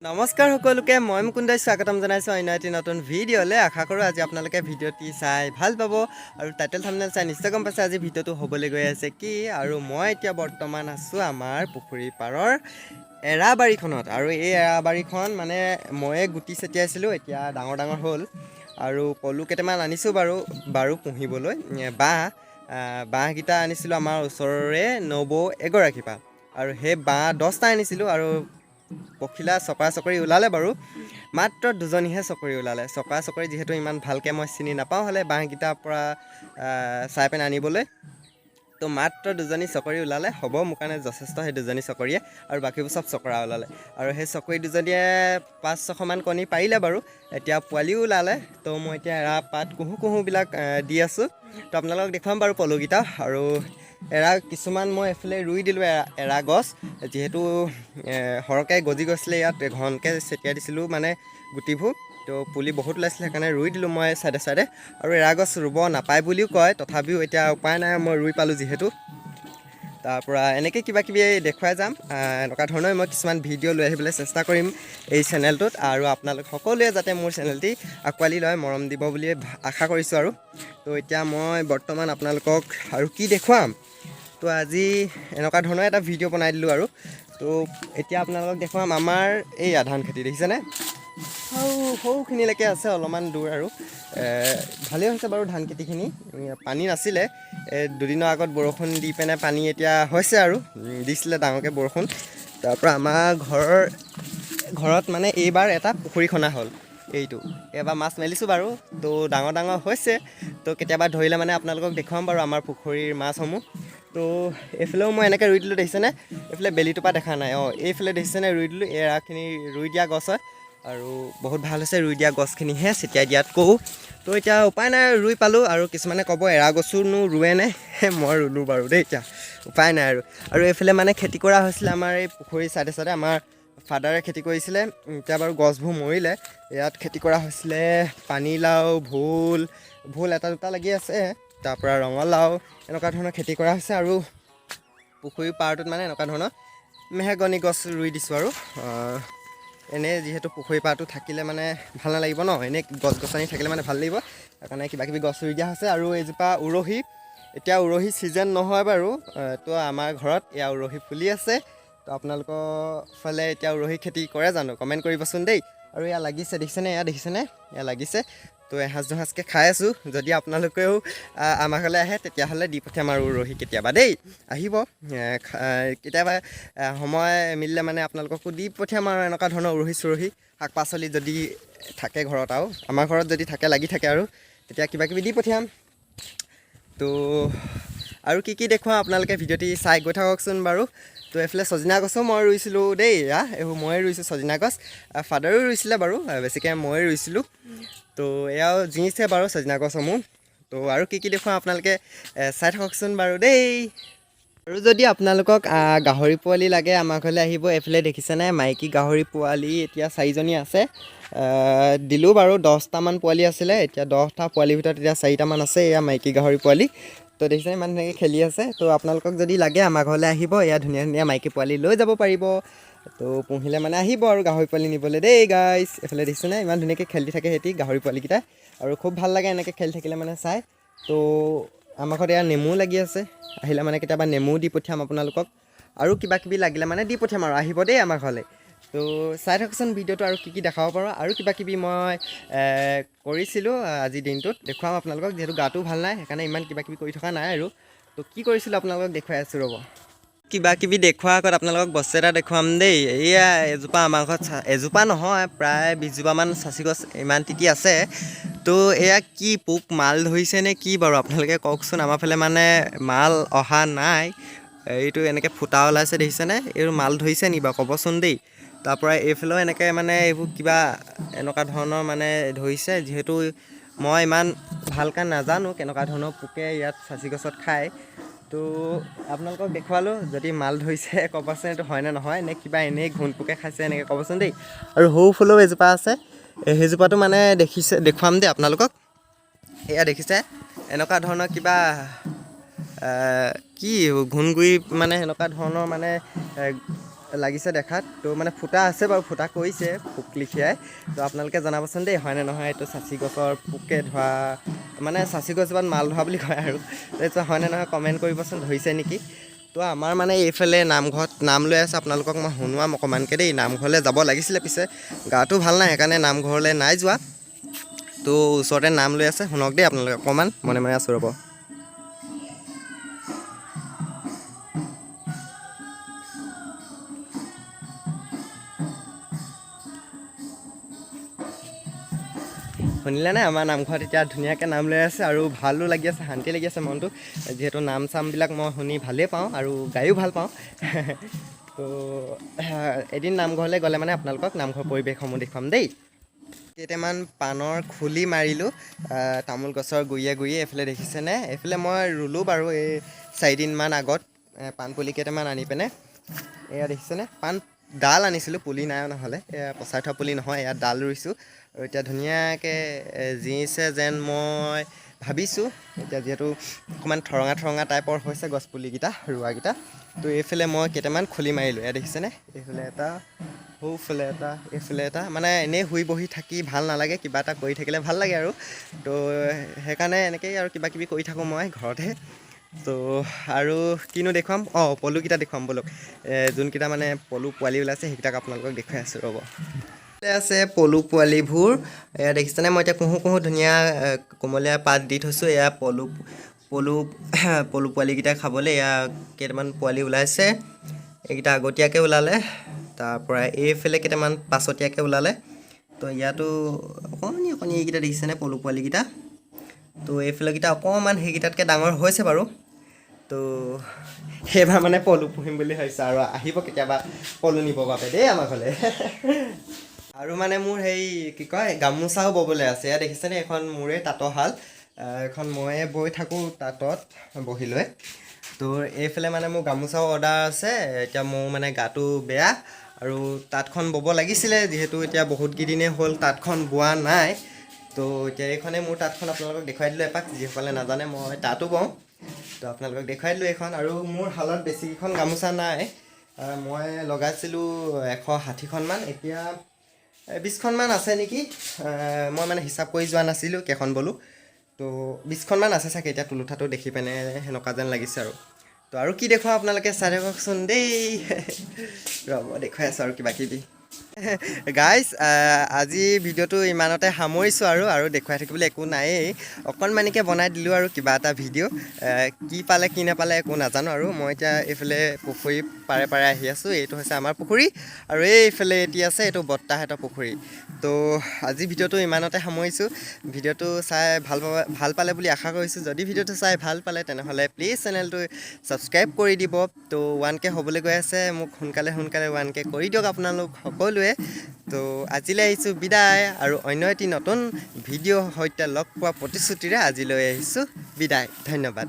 নমস্কাৰ সকলোকে মই মুকুন্দই স্বাগতম জনাইছোঁ অন্য এটি নতুন ভিডিঅ'লৈ আশা কৰোঁ আজি আপোনালোকে ভিডিঅ'টি চাই ভাল পাব আৰু টাইটেল থাম্বনেইল চাই নিশ্চয় গম পাইছে আজি ভিডিঅ'টো হ'বলৈ গৈ আছে কি আৰু মই এতিয়া বৰ্তমান আছোঁ আমাৰ পুখুৰী পাৰৰ এৰাবাৰীখনত আৰু এই এৰাবাৰীখন মানে ময়ে গুটি ছটিয়াইছিলোঁ এতিয়া ডাঙৰ ডাঙৰ হ'ল আৰু পলু কেইটামান আনিছোঁ বাৰু পুহিবলৈ বাঁহকেইটা আনিছিলোঁ আমাৰ ওচৰৰে নবৌ এগৰাকীৰ পৰা আৰু সেই বাঁহ 10টা আনিছিলোঁ আৰু পখিলা চকৰা চকৰি ওলালে বাৰু মাত্ৰ দুজনীহে চকৰি ওলালে চকৰা চকৰি যিহেতু ইমান ভালকৈ মই চিনি নাপাওঁ হ'লে বাঁহকেইটাৰ পৰা চাই পেলাই আনিবলৈ তো মাত্ৰ দুজনী চকৰি ওলালে হ'ব মোৰ কাৰণে যথেষ্ট সেই দুজনী চকৰিয়ে আৰু বাকীবোৰ চব চকৰা ওলালে আৰু সেই চকৰি দুজনীয়ে 5-6মান কণী পাৰিলে বাৰু এতিয়া পোৱালিও ওলালে তো মই এতিয়া এৰা পাত কুহুবিলাক দি আছোঁ তো আপোনালোকক দেখুৱাম বাৰু পলুকেইটা আৰু এৰা কিছুমান মই এইফালে ৰুই দিলোঁ এৰা গছ যিহেতু সৰহকৈ গজি গৈছিলে ইয়াত ঘনকৈ ছটিয়াই দিছিলোঁ মানে গুটিবোৰ তো পুলি বহুত ওলাইছিলে সেইকাৰণে ৰুই দিলোঁ মই চাইডে আৰু এৰা গছ ৰুব নাপায় বুলিও কয় তথাপিও এতিয়া উপায় নাই মই ৰুই পালোঁ যিহেতু তাৰপৰা এনেকৈ কিবা কিবি দেখুৱাই যাম এনেকুৱা ধৰণে মই কিছুমান ভিডিঅ' লৈ আহিবলৈ চেষ্টা কৰিম এই চেনেলটোত আৰু আপোনালোক সকলোৱে যাতে মোৰ চেনেলটি আঁকোৱালি লয় মৰম দিব বুলি আশা কৰিছোঁ আৰু তো এতিয়া মই বৰ্তমান আপোনালোকক আৰু কি দেখুৱাম তো আজি এনেকুৱা ধৰণৰ এটা ভিডিঅ' বনাই দিলোঁ আৰু তো এতিয়া আপোনালোকক দেখুৱাম আমাৰ এই ধান খেতি দেখিছেনে সৰুখিনিলৈকে আছে অলপমান দূৰ আৰু ভালেই হৈছে বাৰু ধান খেতিখিনি পানী নাছিলে দুদিনৰ আগত বৰষুণ দি পেনে পানী এতিয়া হৈছে আৰু দিছিলে ডাঙৰকৈ বৰষুণ তাৰপৰা আমাৰ ঘৰত মানে এইবাৰ এটা পুখুৰী খনা হ'ল এইটো এবাৰ মাছ মেলিছোঁ বাৰু তো ডাঙৰ হৈছে তো কেতিয়াবা ধৰিলে মানে আপোনালোকক দেখুৱাম বাৰু আমাৰ পুখুৰীৰ মাছসমূহ তো এইফালেও মই এনেকৈ ৰুই দিলোঁ দেখিছেনে এইফালে বেলিটোপা দেখা নাই এইফালে দেখিছেনে ৰুই দিলোঁ এৰাখিনি ৰুই দিয়া গছ হয় আৰু বহুত ভাল হৈছে ৰুই দিয়া গছখিনিহে ছটিয়াই দিয়াতকৈও তো এতিয়া উপায় নাই ৰুই পালোঁ আৰু কিছুমানে ক'ব এৰা গছোনো ৰুৱেনে মই ৰুলোঁ বাৰু দেই এতিয়া উপায় নাই আৰু এইফালে মানে খেতি কৰা হৈছিলে আমাৰ এই পুখুৰীৰ চাইডে আমাৰ ফাদাৰে খেতি কৰিছিলে এতিয়া বাৰু গছবোৰ মৰিলে ইয়াত খেতি কৰা হৈছিলে পানীলাও ভোল এটা দুটা লাগি আছে তাৰপৰা ৰঙালাও এনেকুৱা ধৰণৰ খেতি কৰা হৈছে আৰু পুখুৰীৰ পাৰটোত মানে এনেকুৱা ধৰণৰ মেহগনি গছ ৰুই দিছোঁ আৰু এনেই যিহেতু পুখুৰী পাৰটো থাকিলে মানে ভাল নালাগিব ন এনেই গছ গছনি থাকিলে মানে ভাল লাগিব সেইকাৰণে কিবাকিবি গছ ৰুই দিয়া হৈছে আৰু এইজোপা উৰহি এতিয়া উৰহি ছিজন নহয় বাৰু তো আমাৰ ঘৰত এয়া উৰহি ফুলি আছে তো আপোনালোকৰ ফালে এতিয়া উৰহি খেতি কৰে জানো কমেণ্ট কৰিবচোন দেই আৰু এয়া লাগিছে দেখিছেনে এয়া লাগিছে তো এসাঁজ দুসাঁজকৈ খাই আছোঁ যদি আপোনালোকেও আমাৰ ঘৰলৈ আহে তেতিয়াহ'লে দি পঠিয়াম আৰু উৰহি কেতিয়াবা দেই আহিব কেতিয়াবা সময় মিলিলে মানে আপোনালোককো দি পঠিয়াম আৰু এনেকুৱা ধৰণৰ উৰহি চুৰহি শাক পাচলি যদি থাকে ঘৰত আৰু আমাৰ ঘৰত যদি থাকে লাগি থাকে আৰু তেতিয়া কিবাকিবি দি পঠিয়াম তো আৰু কি দেখুৱাওঁ আপোনালোকে ভিডিঅ'টি চাই গৈ থাককচোন বাৰু তো এইফালে ছজিনা গছো মই ৰুইছিলোঁ দেই এইবোৰ ময়ে ৰুইছোঁ ছজিনা গছ ফাদাৰেও ৰুইছিলে বাৰু বেছিকৈ ময়ে ৰুইছিলোঁ তো এয়াও জিনিছে বাৰু ছজিনা গছসমূহ তো আৰু কি দেখুৱাওঁ আপোনালোকে চাই থাককচোন বাৰু দেই আৰু যদি আপোনালোকক গাহৰি পোৱালি লাগে আমাৰ ঘৰলৈ আহিব এইফালে দেখিছেনে মাইকী গাহৰি পোৱালি এতিয়া 4জনী আছে দিলোঁ বাৰু 10টামান পোৱালি আছিলে এতিয়া 10টা পোৱালিৰ ভিতৰত এতিয়া 4টামান আছে এয়া মাইকী গাহৰি পোৱালি তো দেখিছেনে ইমান ধুনীয়াকৈ খেলি আছে তো আপোনালোকক যদি লাগে আমাৰ ঘৰলৈ আহিব এয়া ধুনীয়া মাইকী পোৱালি লৈ যাব পাৰিব তো পুহিলে মানে আহিব আৰু গাহৰি পোৱালি নিবলৈ দেই গাইছ এইফালে দেখিছেনে ইমান ধুনীয়াকৈ খেলি থাকে সিহঁতি গাহৰি পোৱালিকেইটা আৰু খুব ভাল লাগে এনেকৈ খেলি থাকিলে মানে চাই তো আমাৰ ঘৰত এয়া নেমু লাগি আছে আহিলে মানে কেতিয়াবা নেমু দি পঠিয়াম আপোনালোকক আৰু কিবাকিবি লাগিলে মানে দি পঠিয়াম আৰু আহিব দেই আমাৰ ঘৰলৈ তো চাই থাকচোন ভিডিঅ'টো আৰু কি দেখাব পাৰোঁ আৰু কিবাকিবি মই কৰিছিলোঁ আজিৰ দিনটোত দেখুৱাম আপোনালোকক যিহেতু গাটোও ভাল নাই সেইকাৰণে ইমান কিবাকিবি কৰি থকা নাই আৰু তো কি কৰিছিলোঁ আপোনালোকক দেখুৱাই আছোঁ ৰ'ব কিবাকিবি দেখুৱাৰ আগত আপোনালোকক বস্তু এটা দেখুৱাম দেই এয়া এজোপা আমাৰ ঘৰত এজোপা নহয় প্ৰায় 20জোপামান চাচি গছ ইমান তিতি আছে তো এয়া কি পোক মাল ধৰিছে নে কি বাৰু আপোনালোকে কওকচোন আমাৰ ফালে মানে মাল অহা নাই এইটো এনেকৈ ফুটা ওলাইছে দেখিছেনে এইটো মাল ধৰিছে নি বাৰু ক'বচোন দেই তাৰপৰা এইফালেও এনেকৈ মানে এইবোৰ কিবা এনেকুৱা ধৰণৰ মানে ধৰিছে যিহেতু মই ইমান ভালকৈ নাজানো কেনেকুৱা ধৰণৰ পোকে ইয়াত চাচি গছত খায় তো আপোনালোকক দেখুৱালোঁ যদি মাল ধৰিছে ক'বচোন এইটো হয়নে নহয় নে কিবা এনেই ঘোণ পোকে খাইছে এনেকৈ ক'বচোন দেই আৰু সৰু ফুলেও এজোপা আছে সেইজোপাটো মানে দেখুৱাম দেই আপোনালোকক এয়া দেখিছে এনেকুৱা ধৰণৰ কিবা কি ঘোণগুৰি মানে এনেকুৱা ধৰণৰ মানে লাগিছে দেখাত। তো মানে ফুটা আছে বাৰু, ফুটা কৰিছে পোক লিখিয়াই। তো আপোনালোকে জনাবচোন দেই, হয়নে নহয় এইটো চাচি গছৰ পোকে ধৰা, মানে চাচি গছজোপাত মাল ধৰা বুলি কয় আৰু। তাৰপিছত হয়নে নহয় কমেণ্ট কৰিবচোন, ধৰিছে নেকি। তো আমাৰ মানে এইফালে নামঘৰত নাম লৈ আছে, আপোনালোকক মই শুনোৱাম অকণমানকৈ দেই। নামঘৰলৈ যাব লাগিছিলে, পিছে গাটো ভাল নাই, সেইকাৰণে নামঘৰলৈ নাই যোৱা। তো ওচৰতে নাম লৈ আছে, শুনক দেই আপোনালোকে অকণমান, মনে মনে আছোঁ ৰ'ব। শুনিলেনে, আমাৰ নামঘৰত এতিয়া ধুনীয়াকৈ নাম লৈ আছে আৰু ভালো লাগি আছে, শান্তি লাগি আছে মনটো। যিহেতু নাম চামবিলাক মই শুনি ভালেই পাওঁ আৰু গায়ো ভাল পাওঁ। তো এদিন নামঘৰলৈ গ'লে মানে আপোনালোকক নামঘৰ পৰিৱেশসমূহ দেখুৱাম দেই। কেইটামান পাণৰ খুলি মাৰিলোঁ তামোল গছৰ গুৰিয়ে গুৰিয়ে। এইফালে দেখিছেনে, এইফালে মই ৰুলোঁ বাৰু এই 4 দিনমান আগত পাণ পুলি কেইটামান আনি পিনে। এয়া দেখিছেনে, পাণ ডাল আনিছিলোঁ, পুলি নাই নহ'লে, এয়া পচাই থোৱা পুলি নহয়, এয়া ডাল ৰুইছোঁ। আৰু এতিয়া ধুনীয়াকৈ জিছে যেন মই ভাবিছোঁ। এতিয়া যিহেতু অকণমান ঠৰঙা ঠৰঙা টাইপৰ হৈছে গছপুলিকেইটা ৰোৱাকেইটা। তো এইফালে মই কেইটামান খুলি মাৰিলোঁ, এয়া দেখিছেনে, এইফালে এটা, সৌফালে এটা, এইফালে এটা। মানে এনেই শুই বহি থাকি ভাল নালাগে, কিবা এটা কৰি থাকিলে ভাল লাগে আৰু। তো সেইকাৰণে এনেকৈয়ে আৰু কিবা কিবি কৰি থাকোঁ মই ঘৰতে। তো আৰু কিনো দেখুৱাম, পলুকেইটা দেখুৱাম ব'লক। যোনকেইটা মানে পলু পোৱালি ওলাইছে সেইকেইটাক আপোনালোকক দেখুৱাই আছোঁ ৰ'ব। আছে পলু পোৱালিবোৰ, এয়া দেখিছেনে, মই এতিয়া কুহু কুহু ধুনীয়া কোমলীয়া পাত দি থৈছোঁ। এয়া পলু পোৱালিকেইটা খাবলৈ। এয়া কেইটামান পোৱালি ওলাইছে, এইকেইটা আগতীয়াকৈ ওলালে। তাৰপৰা এইফালে কেইটামান পাছতীয়াকৈ ওলালে। তো ইয়াতো অকণি অকণি এইকেইটা দেখিছেনে পলু পোৱালিকেইটা। তো এইফালেকেইটা অকণমান সেইকেইটাতকৈ ডাঙৰ হৈছে বাৰু। তো সেইবাৰ মানে পলু পুহিম বুলি ভাবিছোঁ, আৰু আহিব কেতিয়াবা পলু নিবৰ বাবে দেই আমাৰ ঘৰলৈ। আৰু মানে মোৰ হেৰি কি কয়, গামোচাও ব'বলৈ আছে। এয়া দেখিছেনে, এখন মোৰে তাঁতৰ শাল, এখন ময়ে বৈ থাকোঁ তাঁতত বহি লৈ। তো এইফালে মানে মোৰ গামোচাও অৰ্ডাৰ আছে। এতিয়া মোৰ মানে গাটো বেয়া আৰু তাঁতখন ব'ব লাগিছিলে, যিহেতু এতিয়া বহুতকেইদিনেই হ'ল তাঁতখন বোৱা নাই। তো এতিয়া এইখনেই মোৰ তাঁতখন আপোনালোকক দেখুৱাই দিলোঁ এপাক, যিসকলে নাজানে মই তাঁতো বওঁ। তো আপোনালোকক দেখুৱাই দিলোঁ এইখন। আৰু মোৰ শালত বেছিকেইখন গামোচা নাই, মই লগাইছিলোঁ 160খনমান, এতিয়া 20খনমান আছে নেকি। মই মানে হিচাপ কৰি যোৱা নাছিলোঁ কেইখন বলোঁ। তো 20খনমান আছে চাগে, এতিয়া তুলুঠাটো দেখি পিনে সেনেকুৱা যেন লাগিছে আৰু। তো আৰু কি দেখুৱাওঁ আপোনালোকে চাই থাককচোন দেই। ৰ'ব দেখুৱাই আছোঁ আৰু কিবা কিবি। গাইজ, আজি ভিডিঅ'টো ইমানতে সামৰিছোঁ আৰু দেখুৱাই থাকিবলৈ একো নায়েই, অকণমানিকৈ বনাই দিলোঁ আৰু কিবা এটা ভিডিঅ'। কি পালে কি নাপালে একো নাজানো আৰু। মই এতিয়া এইফালে পুখুৰী পাৰে পাৰে আহি আছোঁ। এইটো হৈছে আমাৰ পুখুৰী, আৰু এইফালে এটি আছে, এইটো বৰ্তাহঁতৰ পুখুৰী। তো আজি ভিডিঅ'টো ইমানতে সামৰিছোঁ। ভিডিঅ'টো চাই ভাল পালে বুলি আশা কৰিছোঁ। যদি ভিডিঅ'টো চাই ভাল পালে তেনেহ'লে প্লিজ চেনেলটো ছাবস্ক্ৰাইব কৰি দিব। তো 1K হ'বলৈ গৈ আছে, মোক সোনকালে 1K কৰি দিয়ক আপোনালোক সকলোৱে। তো আজিলৈ আহিছোঁ বিদায়, আৰু অন্য এটি নতুন ভিডিঅ'ৰ সৈতে লগ পোৱা প্ৰতিশ্ৰুতিৰে আজিলৈ আহিছোঁ বিদায়। ধন্যবাদ।